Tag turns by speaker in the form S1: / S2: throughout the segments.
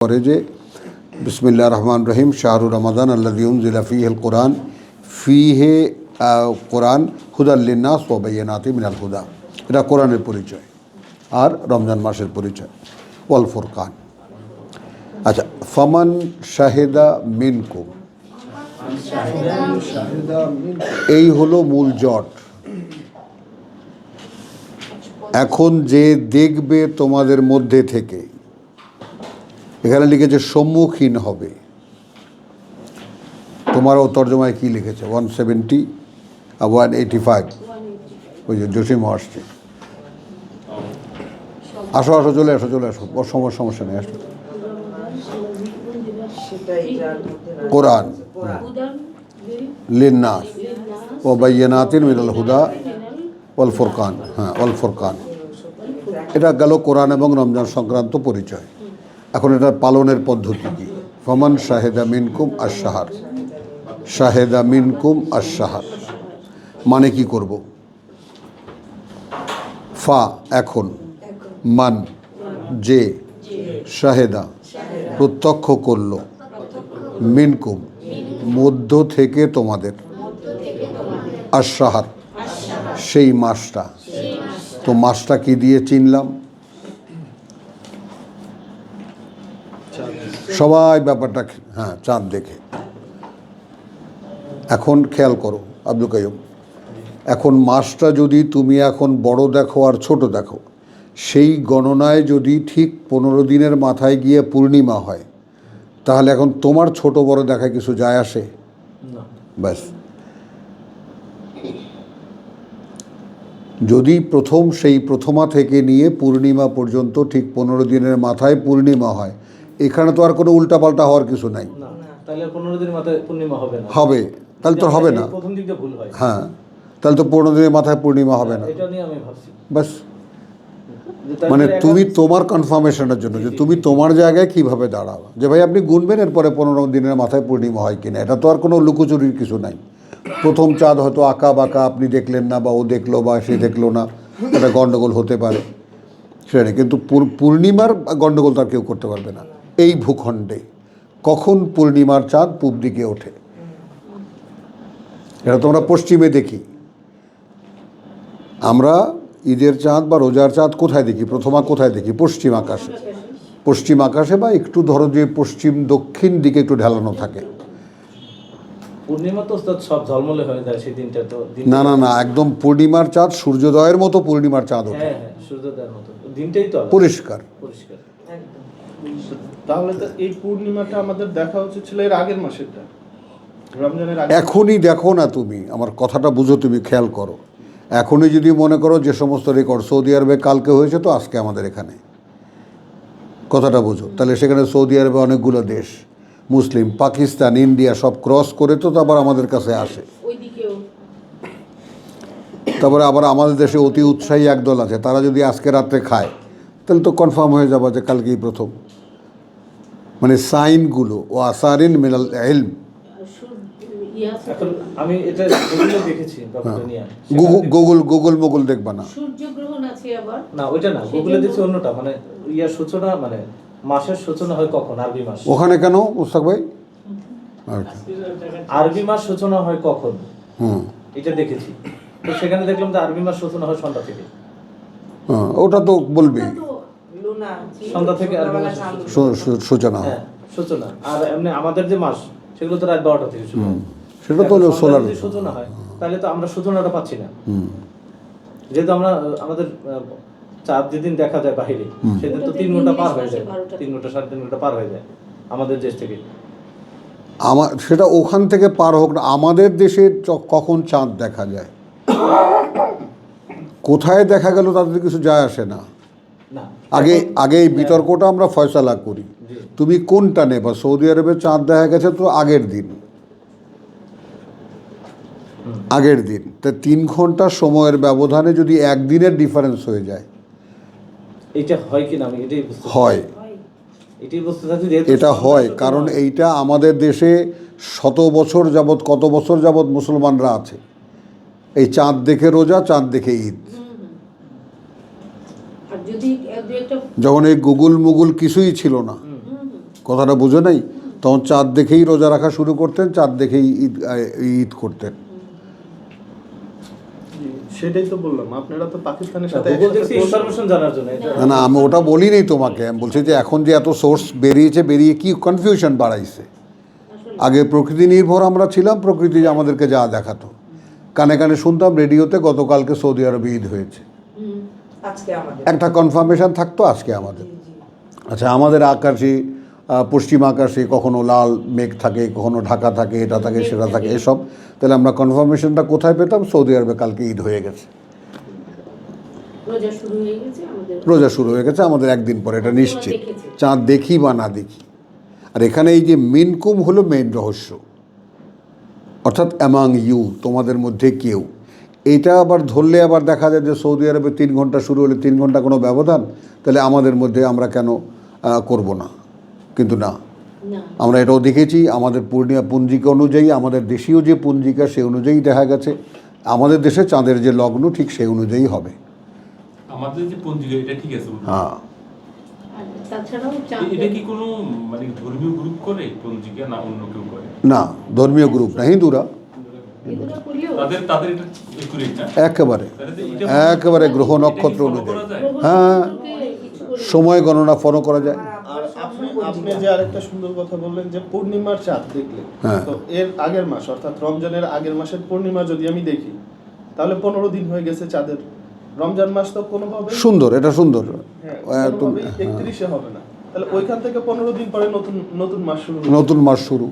S1: করে যে বিসমিল্লাহির রহমানির রহিম শাহরুর রমাদান আল্লাযী উনজিলা ফীহিল কুরআন ফীহি কোরআন হুদাল লিন্নাস ওয়া বায়িনাতিন মিনাল হুদা। এটা কোরআনের পরিচয় আর রমজান মাসের পরিচয়। ওয়াল ফুরকান। আচ্ছা, ফামান শাহিদা মিনকুম, এই হলো মূল জট। এখন যে দেখবে তোমাদের মধ্যে থেকে, এখানে লিখেছে সম্মুখীন হবে। তোমারও তর্জমায় কি লিখেছে? 170 আর 185। ওই যে জসিমও আসছে। আসো আসো, চলে আসো চলে আসো, সমস্যা নেই, আসো। কোরআন লিন্নাস ওয়া বায়িনাতিন মিনাল হুদা ওয়াল ফুরকান। হ্যাঁ, ওয়াল ফুরকান, এটা গেল কোরআন এবং রমজান সংক্রান্ত পরিচয়। এখন এটার পালনের পদ্ধতি কী? ফামান শাহেদা মিনকুম আশ-শাহর, শাহেদা মিনকুম আশ-শাহর মানে কি করব? ফা এখন, মান যে, শাহেদা প্রত্যক্ষ করল, মিনকুম মধ্য থেকে তোমাদের, আশ-শাহর সেই মাসটা। তো মাসটা কি দিয়ে চিনলাম? সবাই ব্যাপারটা, হ্যাঁ, চাঁদ দেখে। এখন খেয়াল করো আব্দুল কাইয়ুম, এখন মাসটা যদি তুমি এখন বড় দেখো আর ছোট দেখো, সেই গণনায় যদি ঠিক 15 দিনের মাথায় গিয়ে পূর্ণিমা হয়, তাহলে এখন তোমার ছোট বড় দেখায় কিছু যায় আসে? ব্যাস। যদি সেই প্রথমা থেকে নিয়ে পূর্ণিমা পর্যন্ত ঠিক 15 দিনের মাথায় পূর্ণিমা হয়, এখানে তো আর কোনো উল্টাপাল্টা হওয়ার কিছু নাই।
S2: তাহলে 15 দিনের মাথায় পূর্ণিমা হবে না।
S1: হবে, তাহলে তো হবে না।
S2: প্রথম দিকটা ভুল হয়।
S1: হ্যাঁ, তাহলে তো 15 দিনের মাথায় পূর্ণিমা হবে না।
S2: এটা নিয়ে আমি ভাবছি।
S1: বাস, মানে তুমি তোমার কনফার্মেশনের জন্য যে তুমি তোমার জায়গায় কিভাবে দাঁড়াও, যে ভাই আপনি গুনবেন এরপরে 15 দিনের মাথায় পূর্ণিমা হয় কিনা। এটা তো আর কোনো লুকোচুরির কিছু নাই। প্রথম চাঁদ হয়তো আঁকা বাঁকা, আপনি দেখলেন না বা ও দেখলো বা সে দেখলো না, এটা গণ্ডগোল হতে পারে, সেটা। কিন্তু পূর্ণিমার গণ্ডগোল তার কেউ করতে পারবে না। এই ভূখণ্ডে কখন পূর্ণিমার চাঁদ পূব দিকে ওঠে, এটা তোমরা পশ্চিমে দেখি। আমরা ঈদের চাঁদ বা রোজার চাঁদ কোথায় দেখি? প্রথমা কোথায় দেখি? পশ্চিম আকাশে। পশ্চিম আকাশে বা একটু ধরো যে পশ্চিম দক্ষিণ দিকে একটু ঢালানো থাকে।
S2: পূর্ণিমা তো সব ঝলমলে হয়ে যায় সেই দিনটা। তো
S1: না না না, একদম পূর্ণিমার চাঁদ সূর্যোদয়ের মতো পূর্ণিমার চাঁদ ওঠে।
S2: হ্যাঁ হ্যাঁ, সূর্যোদয়ের মতো দিনটাই তো
S1: পরিষ্কার
S2: পরিষ্কার।
S3: তাহলে তো এই পূর্ণিমাটা আমাদের দেখা উচিত ছিল এর আগের মাসেরটা, রমজানের আগে।
S1: এখনই দেখো না, তুমি আমার কথাটা বুঝো, তুমি খেয়াল করো। এখনই যদি মনে করো যে সমস্ত রেকর্ড সৌদি আরবে কালকে হয়েছে তো আজকে আমাদের এখানে, কথাটা বুঝো। তাহলে সেখানে সৌদি আরবে অনেকগুলো দেশ মুসলিম, পাকিস্তান, ইন্ডিয়া সব ক্রস করে তো আবার আমাদের কাছে আসে। তারপরে আবার আমাদের দেশে অতি উৎসাহী একদল আছে, তারা যদি আজকে রাত্রে খায় তাহলে তো কনফার্ম হয়ে যাবে যে কালকেই প্রথম। মানে সাইনগুলো ও আসারিন মিনাল ইলম।
S2: এখন আমি এটা গুগলে দেখেছি ব্যাপারটা নিয়ে।
S1: গুগল মোগল দেখবা না।
S4: সূর্যগ্রহণ আছে আবার
S2: না, ওইটা না, গুগলে দেখছি অন্যটা। মানে সূচনা, মানে মাসের সূচনা হয় কখন? আরবি মাস।
S1: ওখানে কেন মুস্তাক ভাই?
S2: আরবি মাস সূচনা হয় কখন এটা দেখেছি। তো সেখানে দেখলাম যে আরবি মাস সূচনা হয় সন্ধ্যা থেকে।
S1: ওটা তো বলবি
S2: সন্ধ্যা থেকে আরবি মাস
S1: সূচনা হয়।
S2: হ্যাঁ, সূচনা। আর এমনি আমাদের যে মাস সেগুলো তো রাত 12টা থেকে শুরু হয়।
S1: সেটা তো হলো সোলার
S2: সূচনা হয়, তাহলে তো আমরা সূচনাটা পাচ্ছি না। যেহেতু আমরা আমাদের চাঁদ যেদিন দেখা যায় বাহিরে, সেদিন তো 3 ঘন্টা পার হয়ে যায়, 3 ঘন্টা 3.5 ঘন্টা পার হয়ে যায় আমাদের দেশ থেকে।
S1: সেটা ওখান থেকে পার হোক না, আমাদের দেশে কখন চাঁদ দেখা যায়, কোথায় দেখা গেল তাদের কিছু যায় আসে না। আগে এই বিতর্কটা আমরা ফয়সালা করি। তুমি কোনটা নেবা? সৌদি আরবে চাঁদ দেখা গেছে তো আগের দিন, তা 3 ঘন্টা সময়ের ব্যবধানে যদি একদিনের ডিফারেন্স হয়ে যায়,
S2: এটা হয় কিনা আমি এটাই
S1: হয়। এটা হয় কারণ এইটা আমাদের দেশে কত বছর যাবৎ মুসলমানরা আছে, এই চাঁদ দেখে রোজা, চাঁদ দেখে ঈদ। যখন এই গুগল মুগুল কিছুই ছিল না, কথাটা বুঝো নাই? তখন চাঁদ দেখেই রোজা রাখা শুরু করতেন, চাঁদ দেখেই ঈদ করতেন।
S3: সেটাই তো বললাম, আপনারা তো পাকিস্তানের সাথে
S2: গুগল দেখছি ইনফরমেশন জানার জন্য, এটা
S1: না না, আমি ওটা বলিনি তোমাকে, আমি বলছি যে এখন যে এত সোর্স বেরিয়ে কি কনফিউশন বাড়াইছে। আগে প্রকৃতি নির্ভর আমরা ছিলাম, প্রকৃতি আমাদেরকে যা দেখাতো, কানে কানে শুনতাম, রেডিওতে গতকালকে সৌদি আরবে ঈদ হয়েছে,
S4: আজকে আমাদের
S1: একটা কনফার্মেশন থাকতো আজকে আমাদের। আচ্ছা, আমাদের আকাশে পশ্চিম আকাশে কখনো লাল মেঘ থাকে, কখনো ঢাকা থাকে, এটা থাকে সেটা থাকে, এসব। তাহলে আমরা কনফার্মেশনটা কোথায় পেতাম? সৌদি আরবে কালকে ঈদ হয়ে গেছে,
S5: রোজা শুরু হয়ে গেছে আমাদের,
S1: রোজা শুরু হয়ে গেছে আমাদের একদিন পরে, এটা নিশ্চিত। চাঁদ দেখি বা না দেখি। আর এখানে এই যে মিনকুম হলো মেইন রহস্য, অর্থাৎ অ্যামাং ইউ, তোমাদের মধ্যে কেউ। এইটা আবার ধরলে আবার দেখা যায় যে সৌদি আরবে 3 ঘন্টা শুরু হলে 3 ঘন্টা কোনো ব্যবধান, তাহলে আমাদের মধ্যে আমরা কেন করব না? কিন্তু না,
S5: না
S1: আমরা এটাও দেখেছি আমাদের পূর্ণিমা পঞ্জিকা অনুযায়ী, আমাদের দেশীয় যে পঞ্জিকা সে অনুযায়ী দেখা গেছে আমাদের দেশে চাঁদের যে লগ্ন ঠিক সেই অনুযায়ী হবে।
S6: আমাদের যে পঞ্জিকা এটা ঠিক আছে,
S1: হ্যাঁ,
S5: আর তাছাড়াও চাঁদ
S6: এটা কি কোনো মানে ধর্মীয় গ্রুপ করে পঞ্জিকা, না অন্য কেউ করে?
S1: না ধর্মীয় গ্রুপ না, হিন্দুরা
S5: এগুলো করলেও
S6: তাদের তাদের এটা একুরেট না?
S1: একেবারে
S6: তাহলে তো এটা
S1: একেবারে গ্রহ
S6: এটা কি
S1: নক্ষত্র
S6: follow
S1: অনুযায়ী,
S6: করা যায়?
S1: হ্যাঁ,
S5: কিছু করে
S1: সময় গণনা ফলো করা যায়।
S3: আর আপনি যে আরেকটা সুন্দর কথা বললেন যে পূর্ণিমার চাঁদ দেখলে,
S1: হ্যাঁ।
S3: তো এর আগের মাস অর্থাৎ রমজানের আগের মাসের পূর্ণিমা যদি আমি দেখি, তাহলে 15 দিন হয়ে গেছে চাঁদের। রমজান মাস তো কোনোভাবে
S1: সুন্দর, এটা সুন্দর।
S3: হ্যাঁ, কোনোভাবেই 31-এ হবে না, তাহলে ওইখান থেকে 15 দিন পরে নতুন নতুন মাস শুরু হবে।
S1: নতুন মাস শুরু,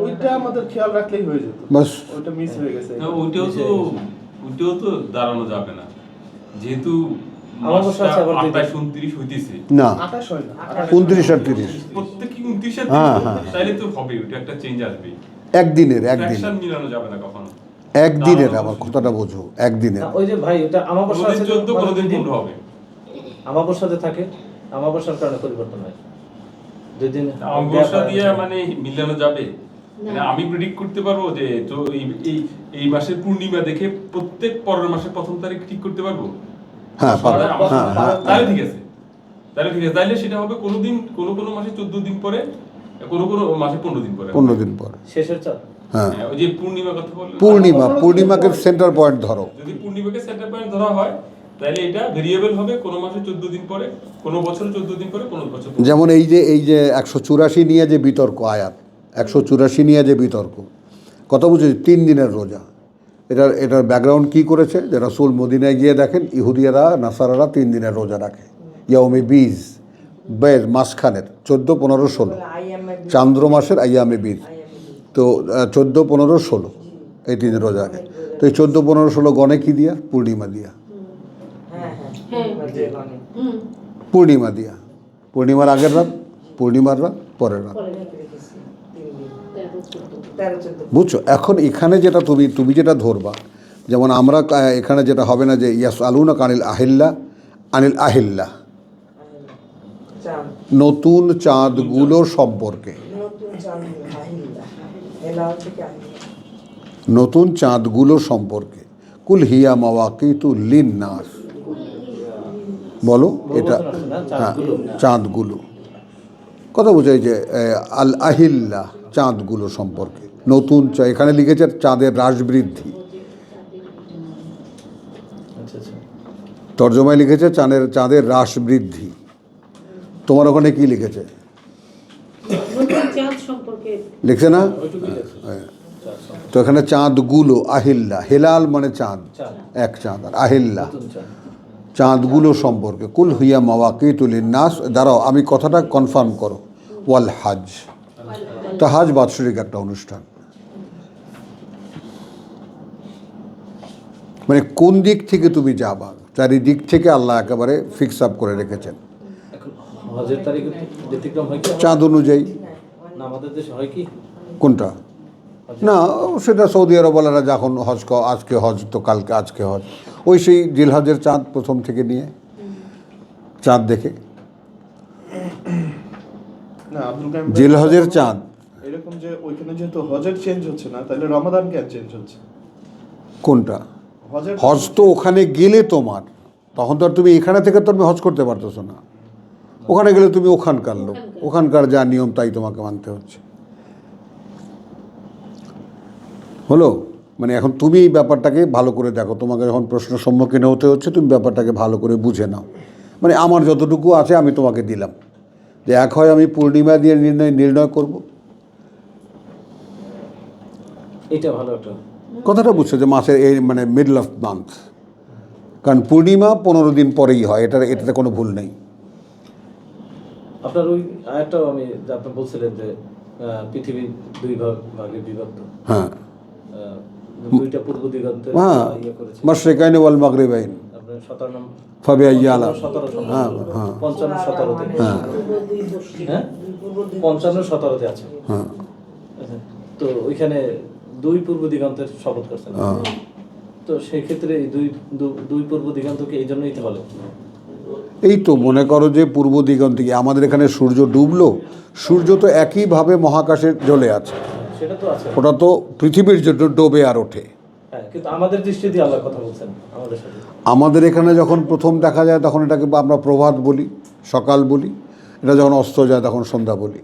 S3: ওইটা আমাদের খেয়াল রাখলেই হয়ে যেত,
S1: বাস।
S3: ওইটা মিস হয়ে গেছে।
S6: না, ওইটাও তো দাঁড়ানো যাবে না, যেহেতু
S2: অমাবস্যা আছে আবার
S6: 28-29 হইতেছে,
S1: না
S3: 28 হয় না,
S1: 29 আর 30
S6: প্রত্যেকই 29 আর
S1: হ্যাঁ,
S6: 30,
S1: হ্যাঁ।
S6: তাইলে তো হবে, ওইটা একটা চেঞ্জ আসবে।
S1: একদিনের
S6: ফ্র্যাকশন মিলানো যাবে না কখনো।
S1: একদিনের, আমার কথাটা বোঝো, একদিনের।
S2: না, ওই যে ভাই ওটা আমাবস্যা
S6: কোনোদিন
S2: আছে,
S6: 14,
S2: মানে
S6: কোনোদিন
S2: 2 দিন
S6: 15 হবে।
S2: আমাবস্যাতে থাকে, আমাবস্যার কারণে পরিবর্তন হয় 2 দিন
S6: অমাবস্যা দিয়ে মানে মিলানো যাবে? মানে আমি প্রেডিক্ট করতে পারবো যে তো এই মাসের পূর্ণিমা দেখে প্রত্যেক পরের মাসের 1ম তারিখ ঠিক করতে পারবো?
S1: হ্যাঁ, পারবে। হ্যাঁ, হ্যাঁ।
S6: তাহলে ঠিক আছে, তাহলে সেটা হবে কোনোদিন কোনো মাসে 14 দিন পরে, কোনো মাসে 15 দিন পরে।
S1: 15 দিন পর,
S2: শেষের চাঁদ।
S1: হ্যাঁ।
S6: হ্যাঁ, ওই যে পূর্ণিমা কথা বললেন,
S1: পূর্ণিমাকে সেন্টার পয়েন্ট ধরো।
S6: যদি পূর্ণিমাকে সেন্টার পয়েন্ট ধরা হয়, তাহলে এটা ভেরিয়েবল হবে কোনো মাসে 14 দিন পরে, কোনো বছরে 14 দিন পরে, কোনো বছর 15
S1: যেমন এই যে 184 নিয়ে যে বিতর্ক, আয়াত 184 নিয়ে যে বিতর্ক, কথা বুঝছি, 3 দিনের রোজা। এটার ব্যাকগ্রাউন্ড কি করেছে? যে রাসূল মদিনায় গিয়ে দেখেন ইহুদিয়ারা নাসারারা 3 দিনের রোজা রাখে, ইয়াউমে বীজ, বের মাসখানের 14, 15, 16, চান্দ্র মাসের আইয়ামে বীজ। তো 14, 15, 16 এই 3 দিন রোজা রাখে। তো এই 14, 15, 16 গণে কি দিয়া? পূর্ণিমা দিয়া,
S4: হ্যাঁ
S5: হ্যাঁ হুম
S1: পূর্ণিমা দিয়া, পূর্ণিমার আগের রাত, পূর্ণিমার রাত, পরের রাত,
S5: পরে
S4: 13-14
S1: বুঝছো? এখন এখানে যেটা তুমি যেটা ধরবা, যেমন আমরা এখানে যেটা হবে না যে ইয়াস আলুনা আনিল আহিল্লা,
S4: চাঁদ,
S1: নতুন চাঁদগুলো সম্পর্কে,
S4: নতুন চাঁদ আহিল্লা, হেলাল থেকে আহিল্লা।
S1: নতুন চাঁদগুলো সম্পর্কে, কুল হিয়া মাওয়াকিতু লিন্নাস, বলো এটা। হ্যাঁ, চাঁদগুলো কথা বোঝাই যে আল আহিল্লা, চাঁদগুলো সম্পর্কে নতুন এখানে লিখেছে চাঁদের হ্রাস বৃদ্ধি,
S2: আচ্ছা আচ্ছা,
S1: তর্জমায় লিখেছে চাঁদের হ্রাস বৃদ্ধি। তোমার ওখানে কি লিখেছে?
S5: নতুন চাঁদ সম্পর্কে
S1: লিখছে না?
S2: ওইটুকুই দেখছি।
S1: তো এখানে চাঁদগুলো, আহিল্লা, হেলাল মানে চাঁদ,
S2: চাঁদ।
S1: এক চাঁদ, আর আহিল্লা
S2: নতুন চাঁদ।
S1: চাঁদগুলো সম্পর্কে, কুল হুইয়া মাওয়াকিতুল লিন্নাস। দাঁড়াও, আমি কথাটা কনফার্ম করো। ওয়াল হাজ, তা হাজ বাৎসরিক একটা অনুষ্ঠান। মানে কোন দিক থেকে তুমি যাবা, চারিদিক থেকে আল্লাহ একেবারে ফিক্স আপ করে রেখেছেন
S2: এখন হজের তারিখে ব্যতিক্রম হয় কি?
S1: চাঁদ অনুযায়ী।
S2: না, আমাদের দেশে হয় কি?
S1: কোনটা? না, সেটা সৌদি আরবওয়ালারা যখন আজকে হজ তো কালকে আজকে হজ, ওই সেই জিলহজের চাঁদ প্রথম থেকে নিয়ে চাঁদ দেখে,
S3: না আব্দুল কাইম ভাই,
S1: জিলহজের চাঁদ।
S3: এরকম যে ওইখানে যেহেতু হজের চেঞ্জ হচ্ছে না, তাহলে রমাদান কেন চেঞ্জ হচ্ছে?
S1: কোনটা?
S3: হজের
S1: হজ তো ওখানে গেলে তোমার, তখন তো আর তুমি এখানে থেকে তো তুমি হজ করতে পারতেছো না, ওখানে গেলে তুমি ওখানকার লোক। ওখানকার যা নিয়ম তাই তোমাকে মানতে হচ্ছে। হলো? মানে এখন তুমি এই ব্যাপারটাকে ভালো করে দেখো, তোমাকে যখন প্রশ্ন সম্মুখীন হতে হচ্ছে তুমি ব্যাপারটাকে ভালো করে বুঝে নাও। মানে আমার যতটুকু আছে আমি তোমাকে দিলাম, যে এক হয় আমি পূর্ণিমা দিয়ে নির্ণয় করব,
S2: এটা ভালো একটা
S1: কথাটা বুঝছো, যে মাসের এই মানে মিডল অফ মান্থ, কারণ পূর্ণিমা 15 দিন পরেই হয়, এটাতে কোনো ভুল নেই।
S2: আপনার ওই আরেকটাও আমি যে আপনি বলছিলেন যে পৃথিবী দুই ভাগে বিভক্ত,
S1: হ্যাঁ
S2: দুইটা পূর্ব দিগন্তে
S1: হ্যাঁ,
S2: ইয়ে করেছে
S1: মাশরিকাইন ওয়াল মাগরিবাইন
S2: আপনার 17
S1: ফাবিআইয়ি আলা,
S2: 17
S1: হ্যাঁ হ্যাঁ
S2: 55-17-তে
S1: হ্যাঁ
S2: হ্যাঁ 55-17-তে আছে।
S1: হ্যাঁ
S2: আচ্ছা, তো ওইখানে দুই পূর্ব দিগন্তের শপথ করছেন, তো সেই ক্ষেত্রে এই দুই পূর্ব দিগন্তকে এই জন্যই তো বলে।
S1: এই তো মনে করো যে পূর্ব দিগন্তে গিয়ে আমাদের এখানে সূর্য ডুবলো, সূর্য তো একইভাবে মহাকাশে জ্বলে আছে,
S2: সেটা তো আছে,
S1: ওটা তো পৃথিবীর জন্য ডোবে আর ওঠে।
S2: হ্যাঁ, কিন্তু আমাদের দৃষ্টি দিয়ে আল্লাহর কথা বলছেন আমাদের সাথে।
S1: আমাদের এখানে যখন প্রথম দেখা যায় তখন এটাকে আমরা প্রভাত বলি, সকাল বলি, এটা যখন অস্ত যায় তখন সন্ধ্যা বলি।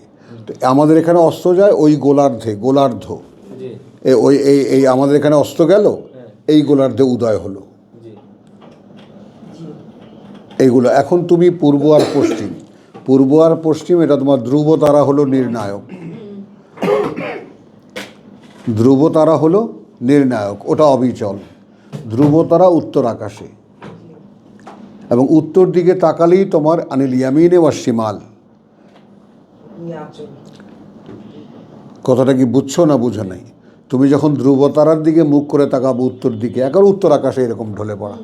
S1: তো আমাদের এখানে অস্ত যায় ওই গোলার্ধ,
S2: জি
S1: এই আমাদের এখানে অস্ত গেল, এই গোলার্ধে উদয় হলো,
S2: জি
S1: এইগুলো। এখন তুমি পূর্ব আর পশ্চিম, এটা তোমার ধ্রুব তারা হলো নির্ণায়ক, ধ্রুব তারা হলো নির্ণায়ক, ওটা অবিচল। ধ্রুব তারা উত্তর আকাশে, এবং উত্তর দিকে তাকালেই তোমার আনিল ইয়ামিনে ওয়া শিমাল।
S4: আচল
S1: কথাটা কি বুঝছো না বুঝো নাই? তুমি যখন ধ্রুব তারার দিকে মুখ করে তাকাবো উত্তর দিকে, একেবারে উত্তর আকাশে এরকম ঢলে পড়া,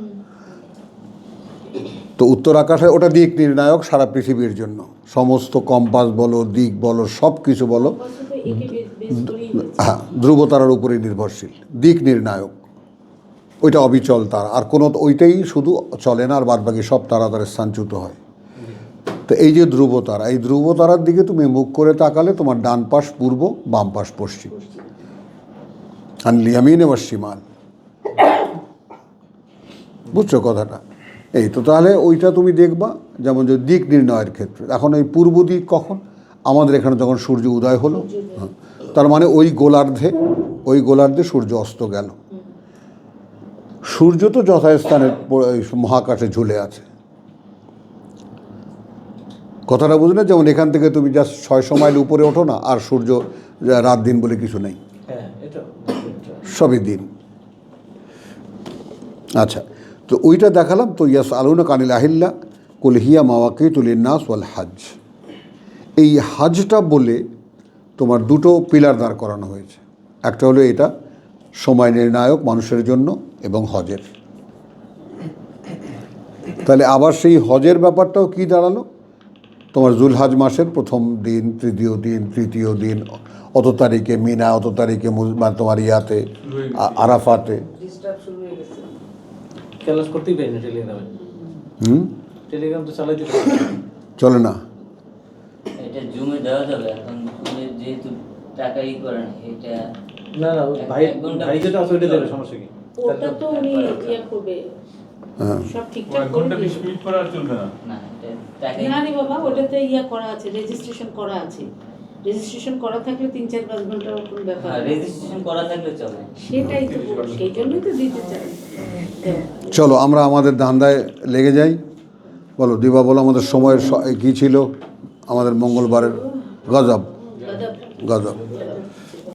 S1: তো উত্তর আকাশে ওটা দিক নির্ণায়ক সারা পৃথিবীর জন্য। সমস্ত কম্পাস বলো, দিক বলো, সব কিছু বলো, হ্যাঁ ধ্রুব তারার উপরেই নির্ভরশীল, দিক নির্ণায়ক, ওইটা অবিচল তারা। আর কোনো ওইটাই শুধু চলে না, আর বাদ বাকি সব তারা তার স্থানচ্যুত হয়। তো এই যে ধ্রুব তারা, এই ধ্রুব তারার দিকে তুমি মুখ করে তাকালে তোমার ডান পাশ পূর্ব, বাম পাশ পশ্চিম, আনিল ইয়ামিনে ওয়া শিমাল। বুঝছো কথাটা? এই তো, তাহলে ওইটা তুমি দেখবা। যেমন যে দিক নির্ণয়ের ক্ষেত্রে এখন এই পূর্ব দিক কখন, আমাদের এখানে যখন সূর্য উদয় হলো, তার মানে ওই গোলার্ধে সূর্য অস্ত গেল। সূর্য তো যথাস্থানে মহাকাশে ঝুলে আছে, কথাটা বুঝলে? যেমন এখান থেকে তুমি জাস্ট 600 মাইল উপরে ওঠো না, আর সূর্য রাত দিন বলে কিছু নেই,
S2: হ্যাঁ এটা
S1: সবই দিন। আচ্ছা, তো ওইটা দেখালাম। তো ইয়াস আলুনা কানিল আহিল্লা কুল হিয়া মাওয়াকিতুল লিন্নাস ওয়াল হজ, এই হজটা বলে তোমার দুটো পিলার দাঁড় করানো হয়েছে। একটা হলো এটা সময় নির্ণায়ক মানুষের জন্য, এবং হজের। তাহলে আবার সেই হজের ব্যাপারটাও কি দাঁড়ালো, তোমার জুলহাজ মাসের প্রথম দিন, তৃতীয় দিন, অত তারিখে মিনা, অত তারিখে তোমার ইয়াতে আরাফাতে।
S4: ডিস্টার্ব শুরু হয়ে গেছে।
S2: ক্লাস করতেই পারি না টেলিগ্রামে, টেলিগ্রাম তো চালাইতে পারি না।
S1: চলে না,
S7: এটা জুমে দেওয়া যাবে এখন, জুমে যেহেতু টাকাই করে না এটা।
S2: না না ভাই, ভাই যেটা আছে ওইটা দেবে, সমস্যা কি?
S5: ওটা তো উনি ইয়ে করবে, সব ঠিকঠাক
S6: 1
S5: করে
S6: ঘন্টা
S5: দিবে।
S6: 20 মিনিট পরে আর চলবে না।
S7: না এটা টাকাই
S5: না রে বাবা, ওটাতে ইয়া করা আছে, রেজিস্ট্রেশন করা আছে। রেজিস্ট্রেশন করা থাকলে 3-4-5 ঘন্টার কোনো ব্যাপার
S7: হ্যাঁ,
S5: না।
S7: রেজিস্ট্রেশন করা থাকলে চলে।
S5: সেটাই তো বলছি, সেই জন্যই তো দিতে চাই।
S1: চলো আমরা আমাদের ধান্দায় লেগে যাই। বলো দিবা, বলো আমাদের সময়ের কী ছিল আমাদের মঙ্গলবারের? গজব।
S5: দাদা
S1: গজব।